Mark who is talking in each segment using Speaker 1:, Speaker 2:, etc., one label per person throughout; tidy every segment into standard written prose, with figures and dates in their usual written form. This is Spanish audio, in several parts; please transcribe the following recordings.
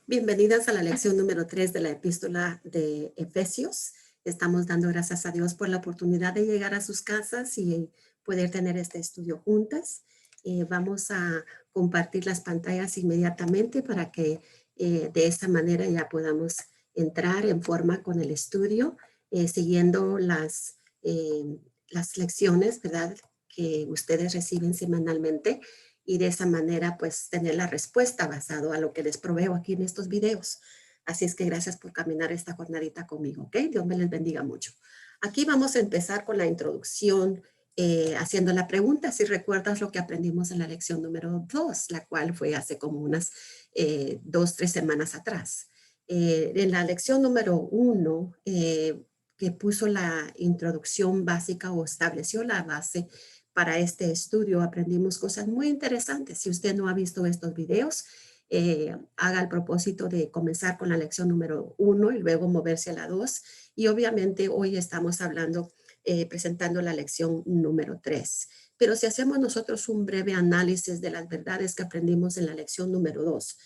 Speaker 1: Bienvenidas a la lección número 3 de la epístola de Efesios. Estamos dando gracias a Dios por la oportunidad de llegar a sus casas y poder tener este estudio juntas. Vamos a compartir las pantallas inmediatamente para que de esta manera ya podamos entrar en forma con el estudio, siguiendo las lecciones, ¿verdad?, que ustedes reciben semanalmente, y de esa manera pues tener la respuesta basado a lo que les proveo aquí en estos videos. Así es que gracias por caminar esta jornadita conmigo, ¿ok? Dios me les bendiga mucho. Aquí vamos a empezar con la introducción, haciendo la pregunta, si recuerdas lo que aprendimos en la lección número 2, la cual fue hace como unas 2-3 semanas atrás. En la lección número 1, que puso la introducción básica o estableció la base para este estudio, aprendimos cosas muy interesantes. Si usted no ha visto estos videos, haga el propósito de comenzar con la lección número 1 y luego moverse a la 2. Y obviamente hoy estamos hablando, presentando la lección número 3. Pero si hacemos nosotros un breve análisis de las verdades que aprendimos en la lección número 2,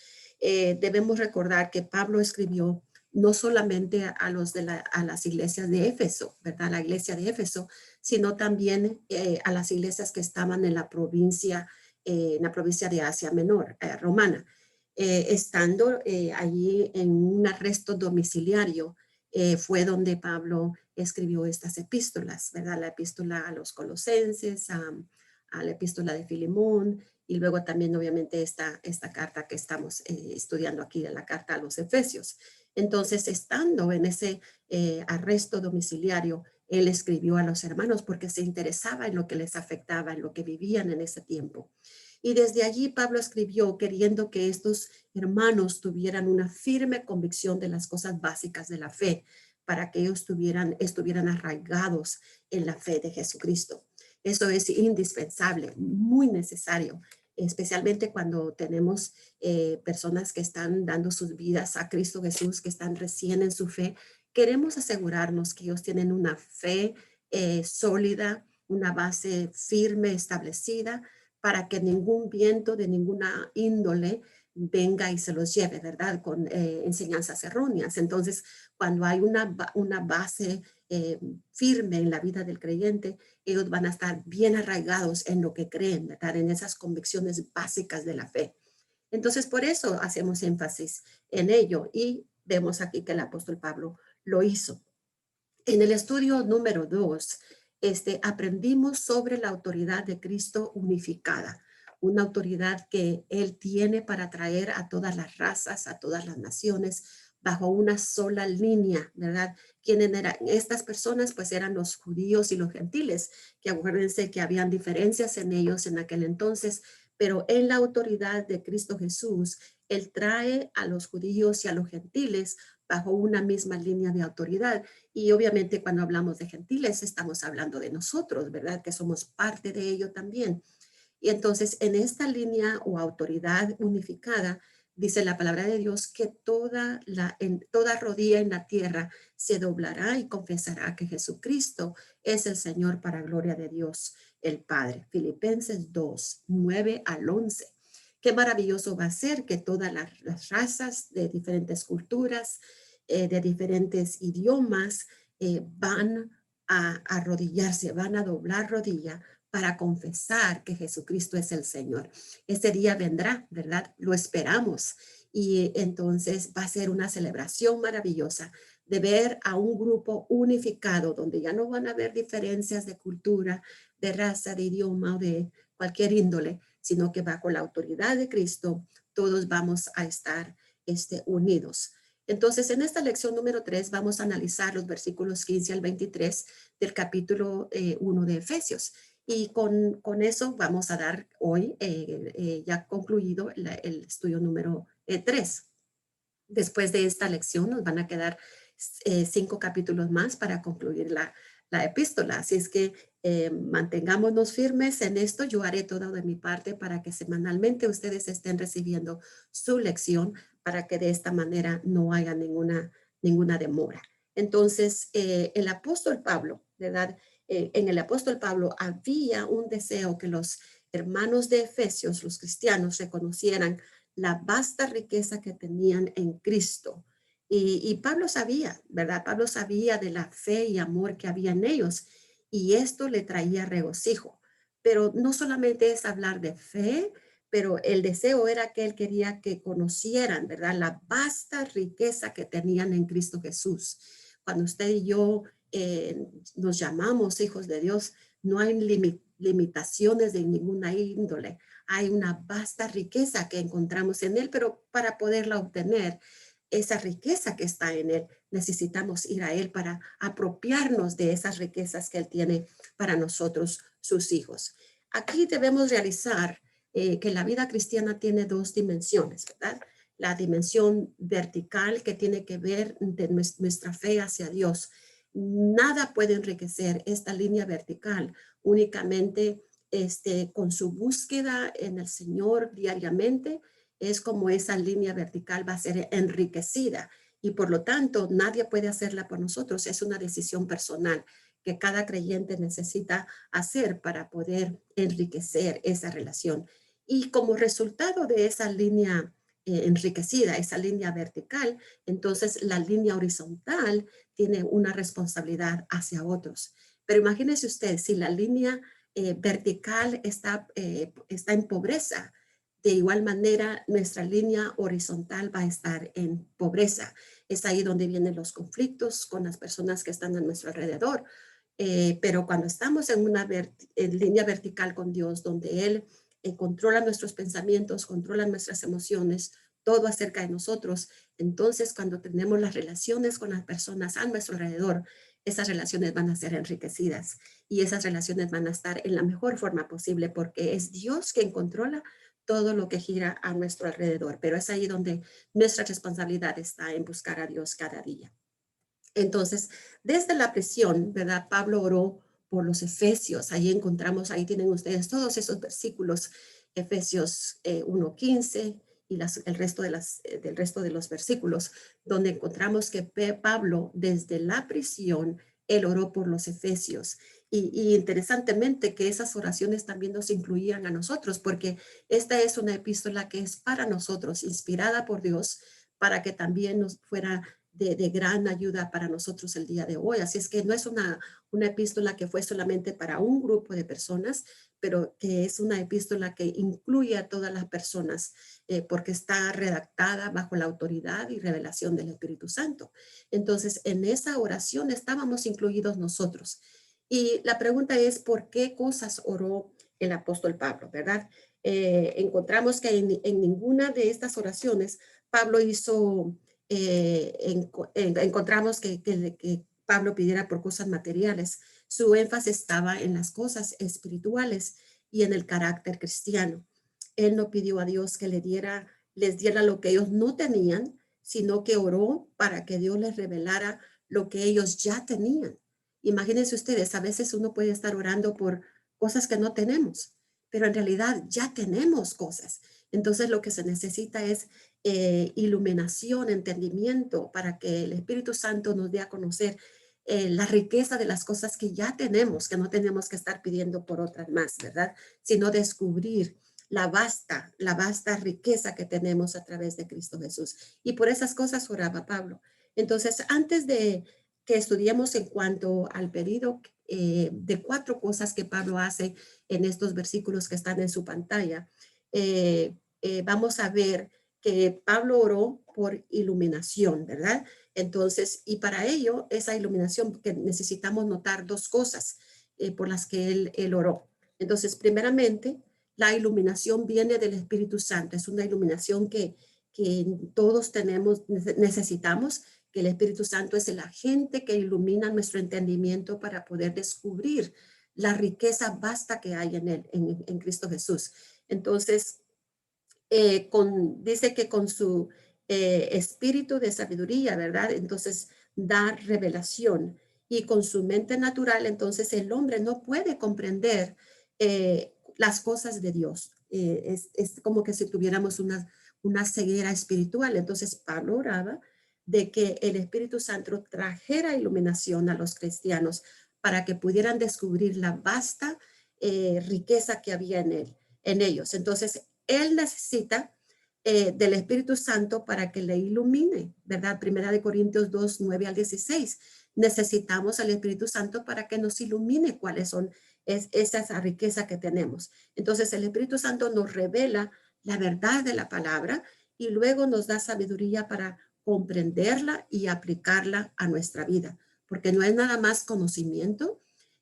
Speaker 1: debemos recordar que Pablo escribió no solamente a las iglesias de Éfeso, ¿verdad? La iglesia de Éfeso, sino también a las iglesias que estaban en la provincia de Asia Menor, romana. Estando allí en un arresto domiciliario, fue donde Pablo escribió estas epístolas, ¿verdad? La epístola a los Colosenses, a la epístola de Filemón, y luego también obviamente esta carta que estamos estudiando aquí, de la carta a los Efesios. Entonces, estando en ese arresto domiciliario, él escribió a los hermanos porque se interesaba en lo que les afectaba, en lo que vivían en ese tiempo. Y desde allí Pablo escribió queriendo que estos hermanos tuvieran una firme convicción de las cosas básicas de la fe, para que ellos estuvieran arraigados en la fe de Jesucristo. Eso es indispensable, muy necesario, especialmente cuando tenemos personas que están dando sus vidas a Cristo Jesús, que están recién en su fe. Queremos asegurarnos que ellos tienen una fe sólida, una base firme, establecida, para que ningún viento de ninguna índole venga y se los lleve, ¿verdad? Con enseñanzas erróneas. Entonces, cuando hay una base firme en la vida del creyente, ellos van a estar bien arraigados en lo que creen, ¿verdad? En esas convicciones básicas de la fe. Entonces, por eso hacemos énfasis en ello, y vemos aquí que el apóstol Pablo lo hizo. En el estudio número 2, aprendimos sobre la autoridad de Cristo unificada, una autoridad que Él tiene para traer a todas las razas, a todas las naciones, bajo una sola línea, ¿verdad? ¿Quiénes eran estas personas? Pues eran los judíos y los gentiles, que acuérdense que habían diferencias en ellos en aquel entonces, pero en la autoridad de Cristo Jesús, Él trae a los judíos y a los gentiles bajo una misma línea de autoridad. Y obviamente cuando hablamos de gentiles estamos hablando de nosotros, ¿verdad? Que somos parte de ello también. Y entonces en esta línea o autoridad unificada, dice la palabra de Dios que toda rodilla en la tierra se doblará y confesará que Jesucristo es el Señor, para gloria de Dios el Padre. Filipenses 2, 9 al 11. Qué maravilloso va a ser que todas las razas de diferentes culturas, de diferentes idiomas, van a arrodillarse, van a doblar rodilla para confesar que Jesucristo es el Señor. Ese día vendrá, ¿verdad? Lo esperamos. Y entonces va a ser una celebración maravillosa de ver a un grupo unificado, donde ya no van a haber diferencias de cultura, de raza, de idioma o de cualquier índole, sino que bajo la autoridad de Cristo todos vamos a estar unidos. Entonces, en esta lección número 3 vamos a analizar los versículos 15 al 23 del capítulo 1 de Efesios. Y con eso vamos a dar hoy, ya concluido, el estudio número 3. Después de esta lección nos van a quedar 5 capítulos más para concluir la epístola. Así es que mantengámonos firmes en esto. Yo haré todo de mi parte para que semanalmente ustedes estén recibiendo su lección, para que de esta manera no haya ninguna demora. Entonces, el apóstol Pablo, ¿verdad? En el apóstol Pablo había un deseo que los hermanos de Efesios, los cristianos, reconocieran la vasta riqueza que tenían en Cristo. Y Pablo sabía, ¿verdad? Pablo sabía de la fe y amor que había en ellos y esto le traía regocijo. Pero no solamente es hablar de fe, pero el deseo era que él quería que conocieran, ¿verdad? La vasta riqueza que tenían en Cristo Jesús. Cuando usted y yo nos llamamos hijos de Dios, no hay limitaciones de ninguna índole. Hay una vasta riqueza que encontramos en él, pero para poderla obtener, esa riqueza que está en él, necesitamos ir a él para apropiarnos de esas riquezas que él tiene para nosotros, sus hijos. Aquí debemos realizar que la vida cristiana tiene dos dimensiones, ¿verdad? La dimensión vertical que tiene que ver de nuestra fe hacia Dios. Nada puede enriquecer esta línea vertical, únicamente con su búsqueda en el Señor diariamente, es como esa línea vertical va a ser enriquecida y por lo tanto nadie puede hacerla por nosotros. Es una decisión personal que cada creyente necesita hacer para poder enriquecer esa relación. Y como resultado de esa línea enriquecida, esa línea vertical, entonces la línea horizontal tiene una responsabilidad hacia otros. Pero imagínese usted, si la línea vertical está en pobreza, de igual manera nuestra línea horizontal va a estar en pobreza. Es ahí donde vienen los conflictos con las personas que están a nuestro alrededor. Pero cuando estamos en una línea vertical con Dios, donde Él controla nuestros pensamientos, controla nuestras emociones, todo acerca de nosotros, entonces cuando tenemos las relaciones con las personas a nuestro alrededor, esas relaciones van a ser enriquecidas y esas relaciones van a estar en la mejor forma posible porque es Dios quien controla todo lo que gira a nuestro alrededor. Pero es ahí donde nuestra responsabilidad está en buscar a Dios cada día. Entonces, desde la prisión, ¿verdad? Pablo oró por los efesios. Ahí encontramos, ahí tienen ustedes todos esos versículos, Efesios 1:15 y el resto del resto de los versículos, donde encontramos que Pablo, desde la prisión, él oró por los efesios. Y interesantemente que esas oraciones también nos incluían a nosotros, porque esta es una epístola que es para nosotros, inspirada por Dios, para que también nos fuera de gran ayuda para nosotros el día de hoy. Así es que no es una epístola que fue solamente para un grupo de personas, pero que es una epístola que incluye a todas las personas porque está redactada bajo la autoridad y revelación del Espíritu Santo. Entonces, en esa oración estábamos incluidos nosotros. Y la pregunta es, ¿por qué cosas oró el apóstol Pablo, verdad? Encontramos que en ninguna de estas oraciones Pablo hizo encontramos que Pablo pidiera por cosas materiales. Su énfasis estaba en las cosas espirituales y en el carácter cristiano. Él no pidió a Dios que les diera lo que ellos no tenían, sino que oró para que Dios les revelara lo que ellos ya tenían. Imagínense ustedes, a veces uno puede estar orando por cosas que no tenemos, pero en realidad ya tenemos cosas. Entonces lo que se necesita es iluminación, entendimiento, para que el Espíritu Santo nos dé a conocer la riqueza de las cosas que ya tenemos, que no tenemos que estar pidiendo por otras más, ¿verdad? Sino descubrir la vasta riqueza que tenemos a través de Cristo Jesús. Y por esas cosas oraba Pablo. Entonces, antes de que estudiemos en cuanto al pedido de 4 cosas que Pablo hace en estos versículos que están en su pantalla, vamos a ver que Pablo oró por iluminación, ¿verdad? Entonces, y para ello, esa iluminación, que necesitamos notar 2 cosas por las que él oró. Entonces, primeramente, la iluminación viene del Espíritu Santo. Es una iluminación que todos necesitamos, que el Espíritu Santo es el agente que ilumina nuestro entendimiento para poder descubrir la riqueza vasta que hay en él, en Cristo Jesús. Entonces, dice que con su espíritu de sabiduría, ¿verdad? Entonces da revelación y con su mente natural, entonces el hombre no puede comprender las cosas de Dios. Es como que si tuviéramos una ceguera espiritual. Entonces Pablo oraba de que el Espíritu Santo trajera iluminación a los cristianos para que pudieran descubrir la vasta riqueza que había en ellos. Entonces, él necesita del Espíritu Santo para que le ilumine, ¿verdad? Primera de Corintios 2, 9 al 16. Necesitamos al Espíritu Santo para que nos ilumine cuáles son esa riqueza que tenemos. Entonces el Espíritu Santo nos revela la verdad de la palabra y luego nos da sabiduría para comprenderla y aplicarla a nuestra vida, porque no es nada más conocimiento,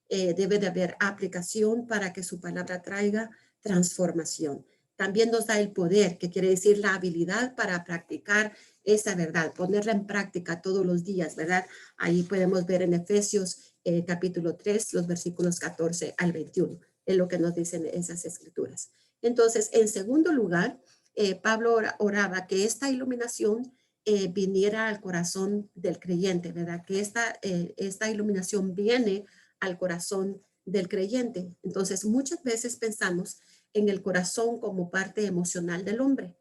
Speaker 1: debe de haber aplicación para que su palabra traiga transformación. También nos da el poder, que quiere decir la habilidad para practicar esa verdad, ponerla en práctica todos los días, ¿verdad? Ahí podemos ver en Efesios capítulo 3, los versículos 14 al 21, es lo que nos dicen esas escrituras. Entonces, en segundo lugar, Pablo oraba que esta iluminación viniera al corazón del creyente, ¿verdad? Que esta iluminación viene al corazón del creyente. Entonces, muchas veces pensamos en el corazón como parte emocional del hombre,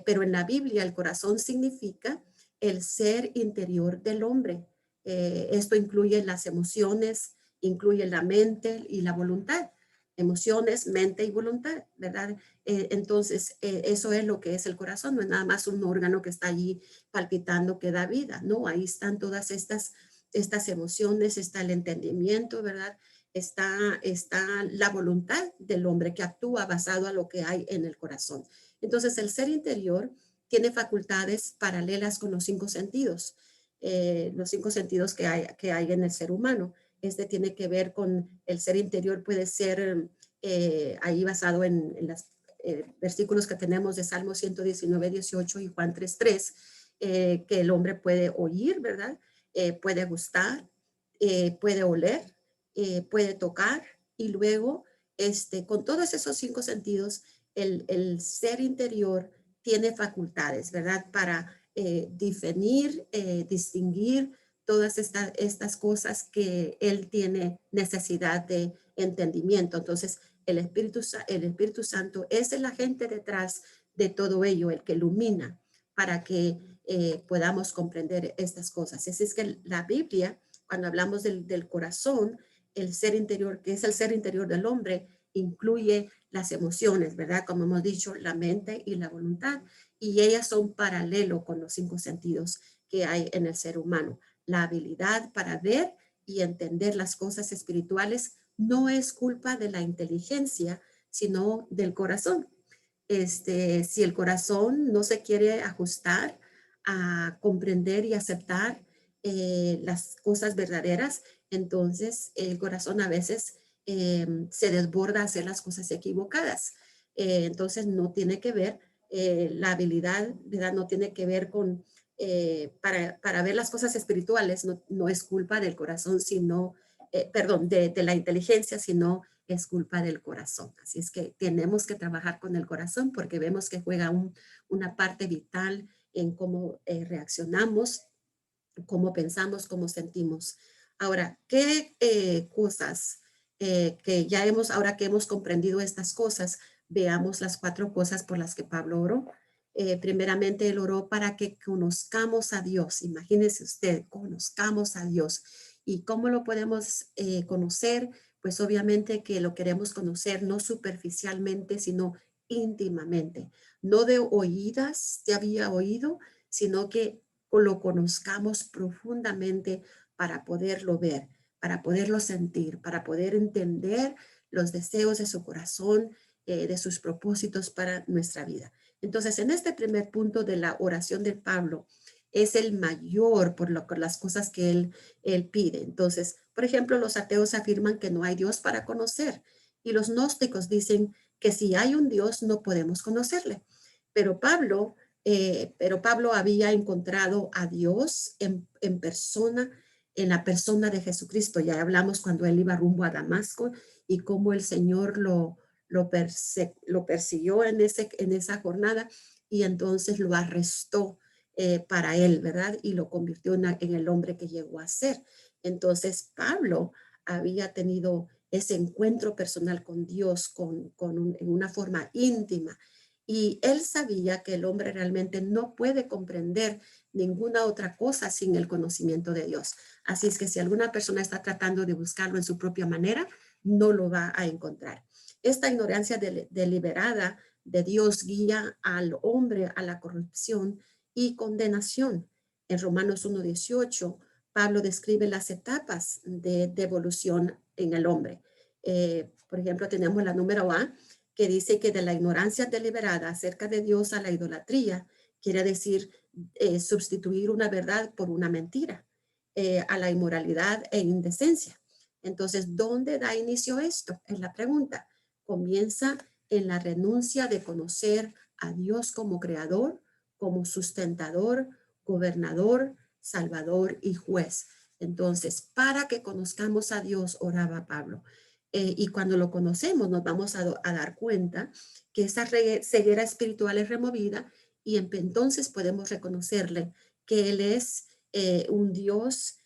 Speaker 1: pero en la Biblia el corazón significa el ser interior del hombre. Esto incluye las emociones, incluye la mente y la voluntad. Emociones, mente y voluntad, ¿verdad? Entonces, eso es lo que es el corazón, no es nada más un órgano que está allí palpitando que da vida, ¿no? Ahí están todas estas emociones, está el entendimiento, ¿verdad? Está la voluntad del hombre que actúa basado a lo que hay en el corazón. Entonces, el ser interior tiene facultades paralelas con los cinco sentidos que hay en el ser humano. Este tiene que ver con el ser interior, puede ser ahí basado en los versículos que tenemos de Salmo 119, 18 y Juan 3, 3, que el hombre puede oír, ¿verdad? Puede gustar, puede oler, puede tocar y luego con todos esos cinco sentidos el ser interior tiene facultades, ¿verdad? Para definir, distinguir todas estas cosas que él tiene necesidad de entendimiento. Entonces, el Espíritu Santo es el agente detrás de todo ello, el que ilumina para que podamos comprender estas cosas. Así es que la Biblia, cuando hablamos del corazón, el ser interior, que es el ser interior del hombre, incluye las emociones, ¿verdad? Como hemos dicho, la mente y la voluntad, y ellas son paralelo con los cinco sentidos que hay en el ser humano. La habilidad para ver y entender las cosas espirituales no es culpa de la inteligencia, sino del corazón. Si el corazón no se quiere ajustar a comprender y aceptar las cosas verdaderas, entonces el corazón a veces se desborda a hacer las cosas equivocadas. Entonces no tiene que ver la habilidad, ¿verdad? No tiene que ver con, para ver las cosas espirituales, no es culpa del corazón, sino, perdón, de la inteligencia, sino es culpa del corazón. Así es que tenemos que trabajar con el corazón porque vemos que juega una parte vital en cómo reaccionamos, cómo pensamos, cómo sentimos. Ahora, ¿qué cosas que ya ahora que hemos comprendido estas cosas, veamos las cuatro cosas por las que Pablo oró? Primeramente, él oró para que conozcamos a Dios. Imagínese usted, conozcamos a Dios. ¿Y cómo lo podemos conocer? Pues obviamente que lo queremos conocer no superficialmente, sino íntimamente. No de oídas, te había oído, sino que lo conozcamos profundamente para poderlo ver, para poderlo sentir, para poder entender los deseos de su corazón, de sus propósitos para nuestra vida. Entonces, en este primer punto de la oración de Pablo, es el mayor por las cosas que él pide. Entonces, por ejemplo, los ateos afirman que no hay Dios para conocer y los gnósticos dicen que si hay un Dios no podemos conocerle. Pero Pablo había encontrado a Dios en persona, en la persona de Jesucristo. Ya hablamos cuando él iba rumbo a Damasco y cómo el Señor lo persiguió en esa jornada y entonces lo arrestó para él, ¿verdad? Y lo convirtió en el hombre que llegó a ser. Entonces Pablo había tenido ese encuentro personal con Dios en una forma íntima. Y él sabía que el hombre realmente no puede comprender ninguna otra cosa sin el conocimiento de Dios. Así es que si alguna persona está tratando de buscarlo en su propia manera, no lo va a encontrar. Esta ignorancia deliberada de Dios guía al hombre a la corrupción y condenación. En Romanos 1:18, Pablo describe las etapas de evolución en el hombre. Por ejemplo, tenemos la número A, que dice que de la ignorancia deliberada acerca de Dios a la idolatría, quiere decir sustituir una verdad por una mentira, a la inmoralidad e indecencia. Entonces, ¿dónde da inicio esto? Es la pregunta. Comienza en la renuncia de conocer a Dios como creador, como sustentador, gobernador, salvador y juez. Entonces, para que conozcamos a Dios, oraba Pablo, y cuando lo conocemos nos vamos a dar cuenta que esa ceguera espiritual es removida y entonces podemos reconocerle que Él es un Dios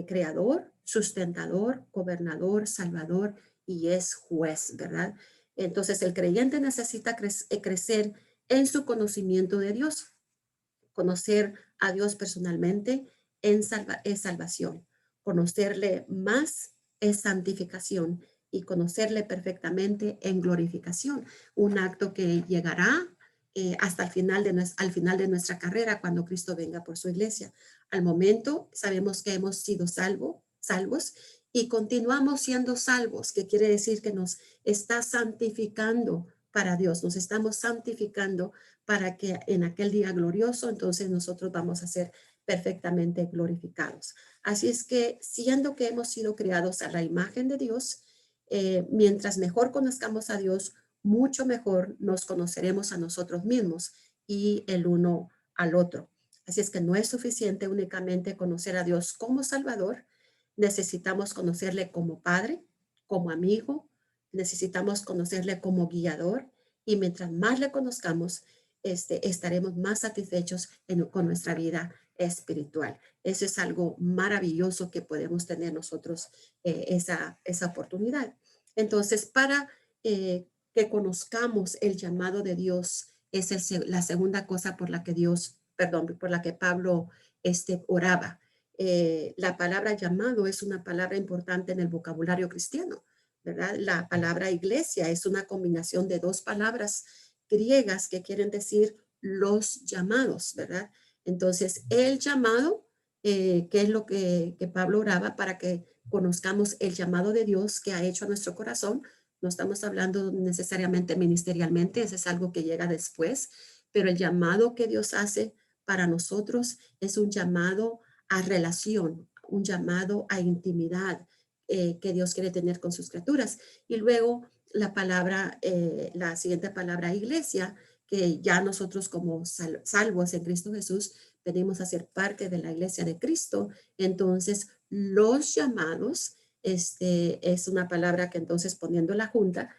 Speaker 1: creador, sustentador, gobernador, salvador y es juez, ¿verdad? Entonces el creyente necesita crecer en su conocimiento de Dios. Conocer a Dios personalmente es salvación. Conocerle más es santificación y conocerle perfectamente en glorificación. Un acto que llegará hasta al final de nuestra carrera cuando Cristo venga por su iglesia. Al momento sabemos que hemos sido salvos y continuamos siendo salvos, que quiere decir que nos está santificando para Dios, nos estamos santificando para que en aquel día glorioso, entonces nosotros vamos a ser perfectamente glorificados. Así es que, siendo que hemos sido creados a la imagen de Dios, mientras mejor conozcamos a Dios, mucho mejor nos conoceremos a nosotros mismos y el uno al otro. Así es que no es suficiente únicamente conocer a Dios como Salvador, necesitamos conocerle como Padre, como amigo, necesitamos conocerle como guiador y mientras más le conozcamos, estaremos más satisfechos con nuestra vida espiritual. Eso es algo maravilloso que podemos tener nosotros, esa oportunidad. Entonces, para que conozcamos el llamado de Dios, es la segunda cosa por la que por la que Pablo oraba. La palabra llamado es una palabra importante en el vocabulario cristiano, ¿verdad? La palabra iglesia es una combinación de dos palabras griegas que quieren decir los llamados, ¿verdad? Entonces, el llamado, que es lo que Pablo oraba para que conozcamos el llamado de Dios que ha hecho a nuestro corazón. No estamos hablando necesariamente ministerialmente, eso es algo que llega después, pero el llamado que Dios hace para nosotros es un llamado a relación, un llamado a intimidad que Dios quiere tener con sus criaturas. Y luego la siguiente palabra, iglesia, que ya nosotros como salvos en Cristo Jesús venimos a ser parte de la iglesia de Cristo. Entonces, los llamados, es una palabra que entonces poniendo la junta,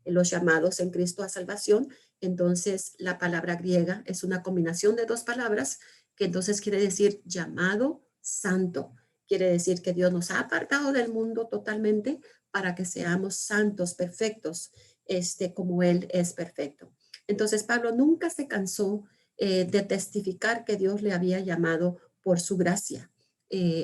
Speaker 1: los llamados en Cristo a salvación. Entonces, la palabra griega es una combinación de dos palabras que entonces quiere decir llamado santo. Quiere decir que Dios nos ha apartado del mundo totalmente para que seamos santos, perfectos, como Él es perfecto. Entonces, Pablo nunca se cansó de testificar que Dios le había llamado por su gracia.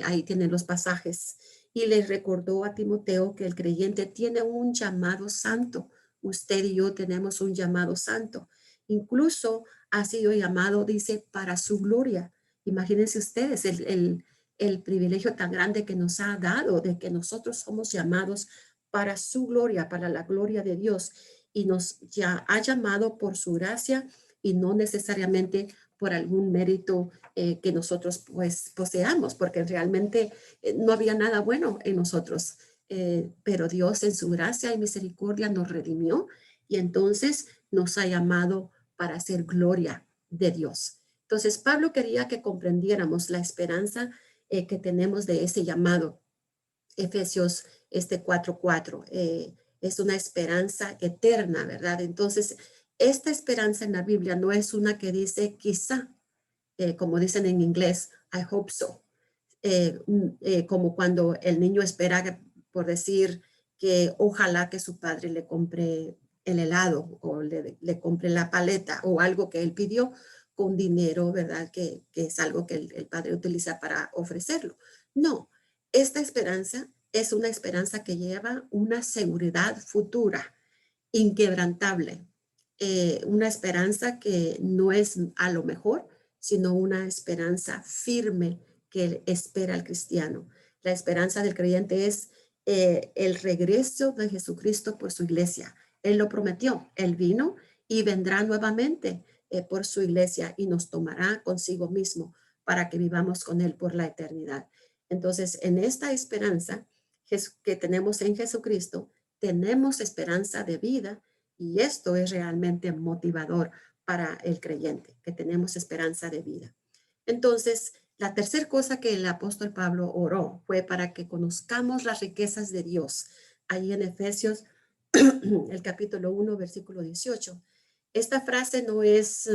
Speaker 1: Ahí tienen los pasajes. Y le recordó a Timoteo que el creyente tiene un llamado santo. Usted y yo tenemos un llamado santo. Incluso ha sido llamado, dice, para su gloria. Imagínense ustedes el privilegio tan grande que nos ha dado de que nosotros somos llamados para su gloria, para la gloria de Dios. Y nos ya ha llamado por su gracia y no necesariamente por algún mérito que nosotros pues poseamos, porque realmente no había nada bueno en nosotros. Pero Dios en su gracia y misericordia nos redimió y entonces nos ha llamado para hacer gloria de Dios. Entonces Pablo quería que comprendiéramos la esperanza que tenemos de ese llamado. Efesios 4:4 es una esperanza eterna, ¿verdad? Entonces, esta esperanza en la Biblia no es una que dice quizá, como dicen en inglés, I hope so, como cuando el niño espera, por decir, que ojalá que su padre le compre el helado o le compre la paleta o algo que él pidió con dinero, ¿verdad? Que es algo que el padre utiliza para ofrecerlo. No, esta esperanza es una esperanza que lleva una seguridad futura inquebrantable, una esperanza que no es a lo mejor, sino una esperanza firme que espera al cristiano. La esperanza del creyente es el regreso de Jesucristo por su iglesia. Él lo prometió, Él vino y vendrá nuevamente por su iglesia y nos tomará consigo mismo para que vivamos con Él por la eternidad. Entonces, en esta esperanza que tenemos en Jesucristo, tenemos esperanza de vida y esto es realmente motivador para el creyente, que tenemos esperanza de vida. Entonces, la tercera cosa que el apóstol Pablo oró fue para que conozcamos las riquezas de Dios. Ahí en Efesios, el capítulo 1, versículo 18. Esta frase no es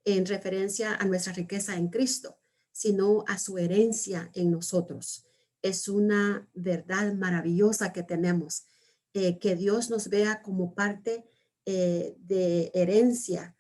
Speaker 1: en referencia a nuestra riqueza en Cristo, sino a su herencia en nosotros. Es una verdad maravillosa que tenemos, que Dios nos vea como parte de herencia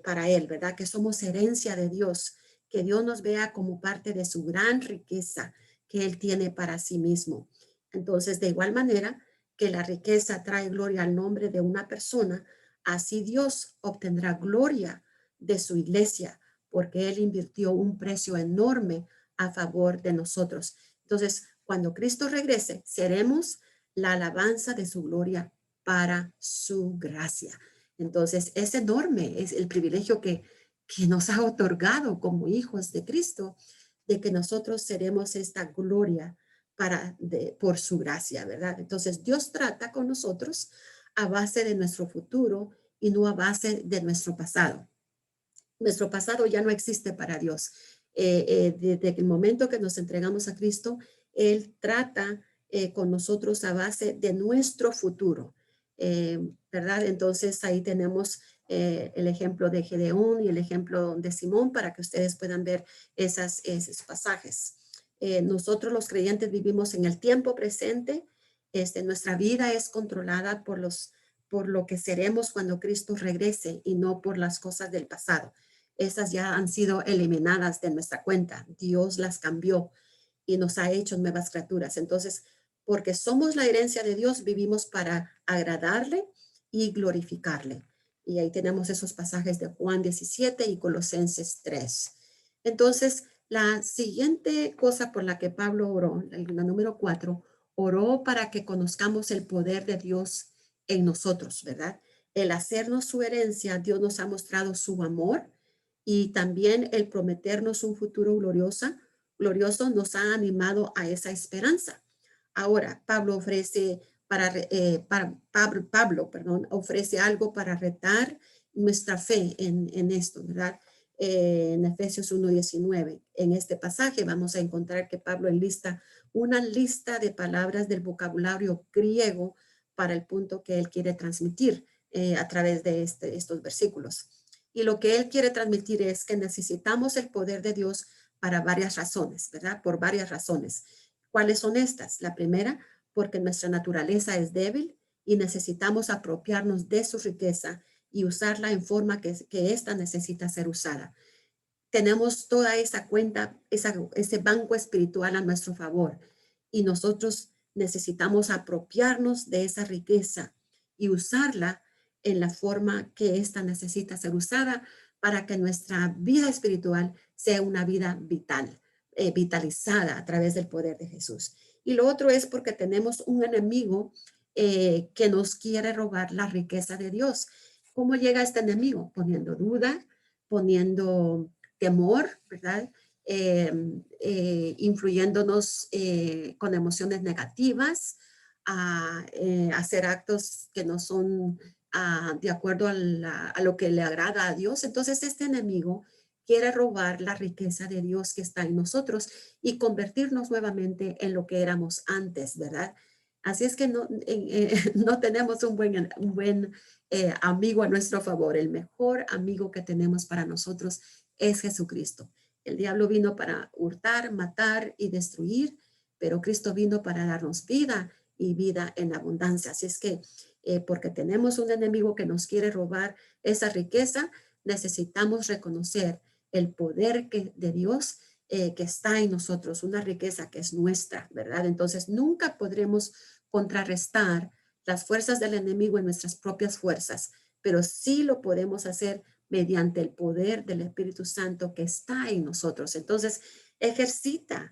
Speaker 1: para Él, ¿verdad? Que somos herencia de Dios, que Dios nos vea como parte de su gran riqueza que Él tiene para sí mismo. Entonces, de igual manera que la riqueza trae gloria al nombre de una persona, así Dios obtendrá gloria de su iglesia, porque Él invirtió un precio enorme a favor de nosotros. Entonces, cuando Cristo regrese, seremos la alabanza de su gloria para su gracia. Entonces, es enorme, es el privilegio que nos ha otorgado como hijos de Cristo, de que nosotros seremos esta gloria por su gracia, ¿verdad? Entonces, Dios trata con nosotros a base de nuestro futuro y no a base de nuestro pasado. Nuestro pasado ya no existe para Dios. Desde el momento que nos entregamos a Cristo, Él trata con nosotros a base de nuestro futuro, ¿verdad? Entonces ahí tenemos el ejemplo de Gedeón y el ejemplo de Simón para que ustedes puedan ver esos pasajes. Nosotros los creyentes vivimos en el tiempo presente. Nuestra vida es controlada por lo que seremos cuando Cristo regrese y no por las cosas del pasado. Esas ya han sido eliminadas de nuestra cuenta. Dios las cambió y nos ha hecho nuevas criaturas. Entonces, porque somos la herencia de Dios, vivimos para agradarle y glorificarle. Y ahí tenemos esos pasajes de Juan 17 y Colosenses 3. Entonces, la siguiente cosa por la que Pablo oró, la número 4, oró para que conozcamos el poder de Dios en nosotros, ¿verdad? El hacernos su herencia, Dios nos ha mostrado su amor y también el prometernos un futuro glorioso nos ha animado a esa esperanza. Ahora, Pablo ofrece algo para retar nuestra fe en esto, ¿verdad? En Efesios 1:19. En este pasaje vamos a encontrar que Pablo enlista una lista de palabras del vocabulario griego para el punto que él quiere transmitir a través de estos versículos. Y lo que él quiere transmitir es que necesitamos el poder de Dios para varias razones, ¿verdad? Por varias razones. ¿Cuáles son estas? La primera, porque nuestra naturaleza es débil y necesitamos apropiarnos de su riqueza y usarla en forma que ésta necesita ser usada. Tenemos toda esa cuenta, ese banco espiritual a nuestro favor y nosotros necesitamos apropiarnos de esa riqueza y usarla en la forma que ésta necesita ser usada para que nuestra vida espiritual sea una vida vital, vitalizada a través del poder de Jesús. Y lo otro es porque tenemos un enemigo que nos quiere robar la riqueza de Dios. ¿Cómo llega este enemigo? Poniendo duda, poniendo temor, ¿verdad? Influyéndonos con emociones negativas, a hacer actos que no son de acuerdo a lo que le agrada a Dios. Entonces este enemigo quiere robar la riqueza de Dios que está en nosotros y convertirnos nuevamente en lo que éramos antes, ¿verdad? Así es que no tenemos un buen amigo a nuestro favor. El mejor amigo que tenemos para nosotros es Jesucristo. El diablo vino para hurtar, matar y destruir, pero Cristo vino para darnos vida y vida en abundancia. Así es que porque tenemos un enemigo que nos quiere robar esa riqueza, necesitamos reconocer el poder de Dios que está en nosotros, una riqueza que es nuestra, ¿verdad? Entonces nunca podremos contrarrestar las fuerzas del enemigo en nuestras propias fuerzas, pero sí lo podemos hacer mediante el poder del Espíritu Santo que está en nosotros. Entonces, ejercite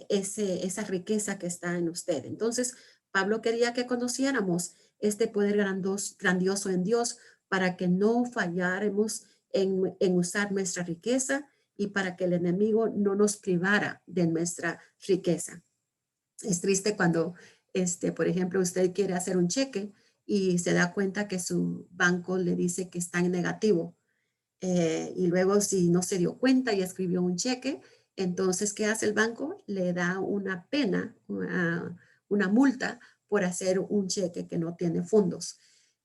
Speaker 1: esa riqueza que está en usted. Entonces, Pablo quería que conociéramos este poder grandioso en Dios para que no falláramos en usar nuestra riqueza y para que el enemigo no nos privara de nuestra riqueza. Es triste cuando, por ejemplo, usted quiere hacer un cheque y se da cuenta que su banco le dice que está en negativo. Y luego si no se dio cuenta y escribió un cheque, entonces, ¿qué hace el banco? Le da una pena, una multa por hacer un cheque que no tiene fondos.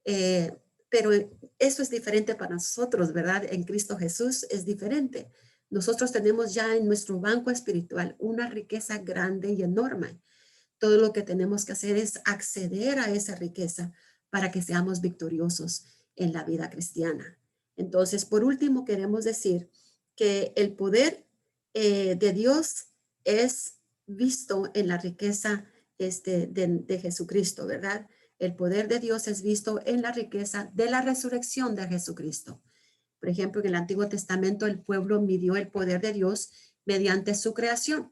Speaker 1: Pero eso es diferente para nosotros, ¿verdad? En Cristo Jesús es diferente. Nosotros tenemos ya en nuestro banco espiritual una riqueza grande y enorme. Todo lo que tenemos que hacer es acceder a esa riqueza para que seamos victoriosos en la vida cristiana. Entonces, por último, queremos decir que el poder de Dios es visto en la riqueza de Jesucristo, ¿verdad? El poder de Dios es visto en la riqueza de la resurrección de Jesucristo. Por ejemplo, en el Antiguo Testamento el pueblo midió el poder de Dios mediante su creación.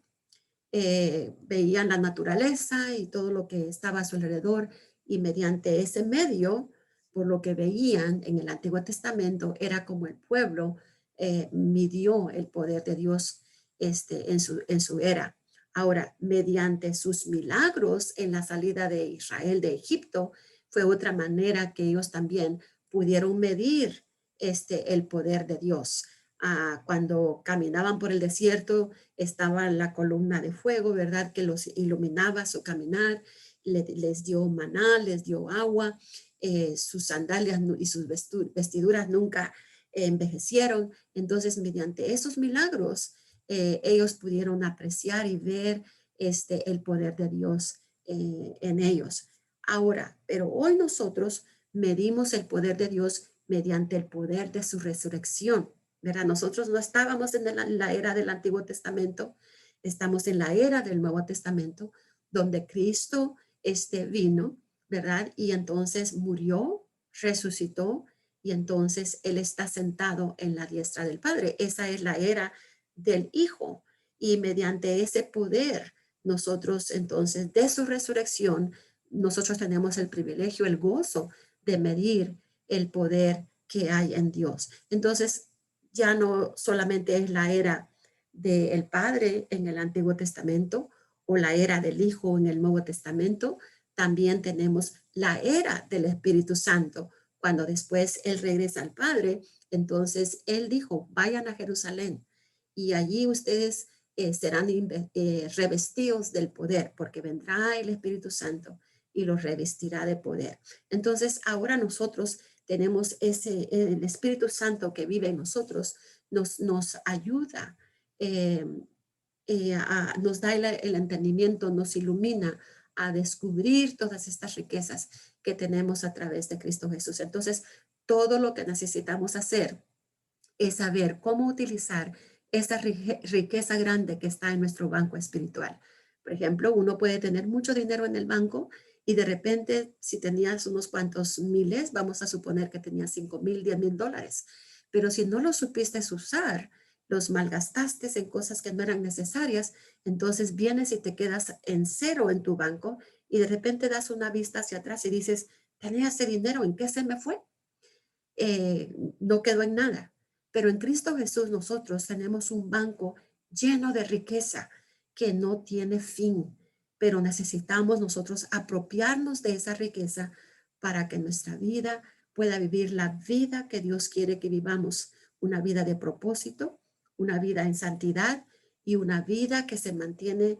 Speaker 1: Veían la naturaleza y todo lo que estaba a su alrededor y mediante ese medio, por lo que veían en el Antiguo Testamento, era como el pueblo midió el poder de Dios en su era. Ahora, mediante sus milagros en la salida de Israel de Egipto, fue otra manera que ellos también pudieron medir el poder de Dios. Cuando caminaban por el desierto, estaba la columna de fuego, ¿verdad? Que los iluminaba su caminar, les dio maná, les dio agua, sus sandalias y sus vestiduras nunca envejecieron. Entonces, mediante esos milagros, ellos pudieron apreciar y ver el poder de Dios en ellos. Ahora, pero hoy nosotros medimos el poder de Dios mediante el poder de su resurrección, ¿verdad? Nosotros no estábamos en la era del Antiguo Testamento, estamos en la era del Nuevo Testamento, donde Cristo vino, ¿verdad? Y entonces murió, resucitó, y entonces Él está sentado en la diestra del Padre. Esa es la era del Hijo. Y mediante ese poder, nosotros entonces, de su resurrección, nosotros tenemos el privilegio, el gozo de medir el poder que hay en Dios. Entonces, ya no solamente es la era del Padre en el Antiguo Testamento o la era del Hijo en el Nuevo Testamento, también tenemos la era del Espíritu Santo. Cuando después Él regresa al Padre, entonces Él dijo, vayan a Jerusalén y allí ustedes serán revestidos del poder, porque vendrá el Espíritu Santo y los revestirá de poder. Entonces, ahora nosotros tenemos el Espíritu Santo que vive en nosotros, nos ayuda, nos da el entendimiento, nos ilumina a descubrir todas estas riquezas que tenemos a través de Cristo Jesús. Entonces, todo lo que necesitamos hacer es saber cómo utilizar esa riqueza grande que está en nuestro banco espiritual. Por ejemplo, uno puede tener mucho dinero en el banco y de repente, si tenías unos cuantos miles, vamos a suponer que tenías 5,000, 10,000 dólares, pero si no los supiste usar, los malgastaste en cosas que no eran necesarias, entonces vienes y te quedas en cero en tu banco y de repente das una vista hacia atrás y dices, tenía ese dinero, ¿en qué se me fue? No quedó en nada. Pero en Cristo Jesús nosotros tenemos un banco lleno de riqueza que no tiene fin, pero necesitamos nosotros apropiarnos de esa riqueza para que nuestra vida pueda vivir la vida que Dios quiere que vivamos, una vida de propósito, una vida en santidad y una vida que se mantiene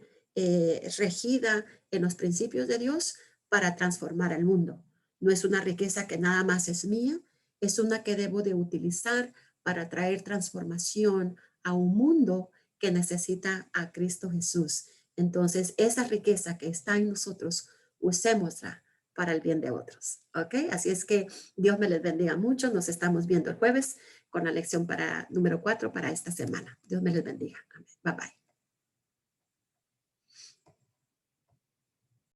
Speaker 1: regida en los principios de Dios para transformar el mundo. No es una riqueza que nada más es mía, es una que debo de utilizar para traer transformación a un mundo que necesita a Cristo Jesús. Entonces, esa riqueza que está en nosotros, usémosla para el bien de otros. ¿Ok? Así es que Dios me les bendiga mucho. Nos estamos viendo el jueves con la lección número 4 para esta semana. Dios me les bendiga. Amén. Bye bye.